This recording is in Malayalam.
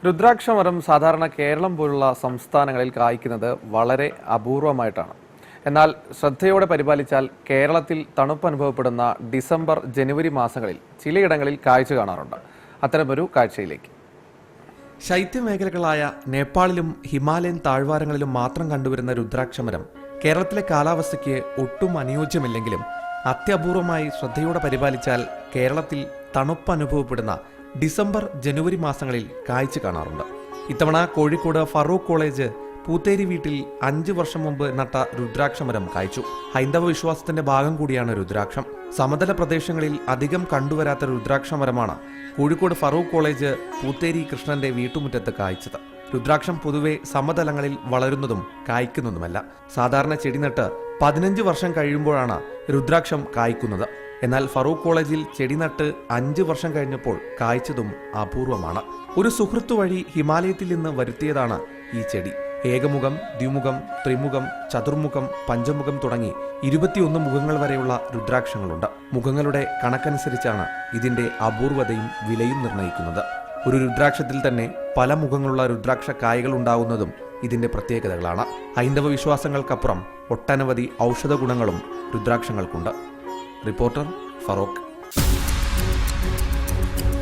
രുദ്രാക്ഷമരം സാധാരണ കേരളം പോലുള്ള സംസ്ഥാനങ്ങളിൽ കായ്ക്കുന്നത് വളരെ അപൂർവമായിട്ടാണ്. എന്നാൽ ശ്രദ്ധയോടെ പരിപാലിച്ചാൽ കേരളത്തിൽ തണുപ്പ് അനുഭവപ്പെടുന്ന ഡിസംബർ, ജനുവരി മാസങ്ങളിൽ ചിലയിടങ്ങളിൽ കാഴ്ച കാണാറുണ്ട്. അത്തരമൊരു കാഴ്ചയിലേക്ക്. ശൈത്യമേഖലകളായ നേപ്പാളിലും ഹിമാലയൻ താഴ്വാരങ്ങളിലും മാത്രം കണ്ടുവരുന്ന രുദ്രാക്ഷമരം കേരളത്തിലെ കാലാവസ്ഥയ്ക്ക് ഒട്ടും അനുയോജ്യമില്ലെങ്കിലും അത്യപൂർവമായി ശ്രദ്ധയോടെ പരിപാലിച്ചാൽ കേരളത്തിൽ തണുപ്പ് അനുഭവപ്പെടുന്ന ഡിസംബർ, ജനുവരി മാസങ്ങളിൽ കാഴ്ച കാണാറുണ്ട്. ഇത്തവണ കോഴിക്കോട് ഫറൂഖ് കോളേജ് പൂത്തേരി വീട്ടിൽ 5 വർഷം മുമ്പ് നട്ട രുദ്രാക്ഷമരം കായ്ച്ചു. ഹൈന്ദവ വിശ്വാസത്തിന്റെ ഭാഗം കൂടിയാണ് രുദ്രാക്ഷം. സമതല പ്രദേശങ്ങളിൽ അധികം കണ്ടുവരാത്ത രുദ്രാക്ഷമരമാണ് കോഴിക്കോട് ഫറൂഖ് കോളേജ് പൂത്തേരി കൃഷ്ണന്റെ വീട്ടുമുറ്റത്ത് കായ്ച്ചത്. രുദ്രാക്ഷം പൊതുവെ സമതലങ്ങളിൽ വളരുന്നതും കായ്ക്കുന്നതുമല്ല. സാധാരണ ചെടി നട്ട് 15 വർഷം കഴിയുമ്പോഴാണ് രുദ്രാക്ഷം കായ്ക്കുന്നത്. എന്നാൽ ഫറൂഖ് കോളേജിൽ ചെടി നട്ട് 5 വർഷം കഴിഞ്ഞപ്പോൾ കായ്ച്ചതും അപൂർവമാണ്. ഒരു സുഹൃത്തു വഴി ഹിമാലയത്തിൽ നിന്ന് വരുത്തിയതാണ് ഈ ചെടി. ഏകമുഖം, ദ്വിമുഖം, ത്രിമുഖം, ചതുർമുഖം, പഞ്ചമുഖം തുടങ്ങി 21 മുഖങ്ങൾ വരെയുള്ള രുദ്രാക്ഷങ്ങളുണ്ട്. മുഖങ്ങളുടെ കണക്കനുസരിച്ചാണ് ഇതിന്റെ അപൂർവതയും വിലയും നിർണ്ണയിക്കുന്നത്. ഒരു രുദ്രാക്ഷത്തിൽ തന്നെ പല മുഖങ്ങളുള്ള രുദ്രാക്ഷ കായകൾ ഉണ്ടാകുന്നതും ഇതിന്റെ പ്രത്യേകതകളാണ്. ഹൈന്ദവ വിശ്വാസങ്ങൾക്കപ്പുറം ഒട്ടനവധി ഔഷധ ഗുണങ്ങളും രുദ്രാക്ഷങ്ങൾക്കുണ്ട്. റിപ്പോർട്ടർ, ഫറൂഖ്.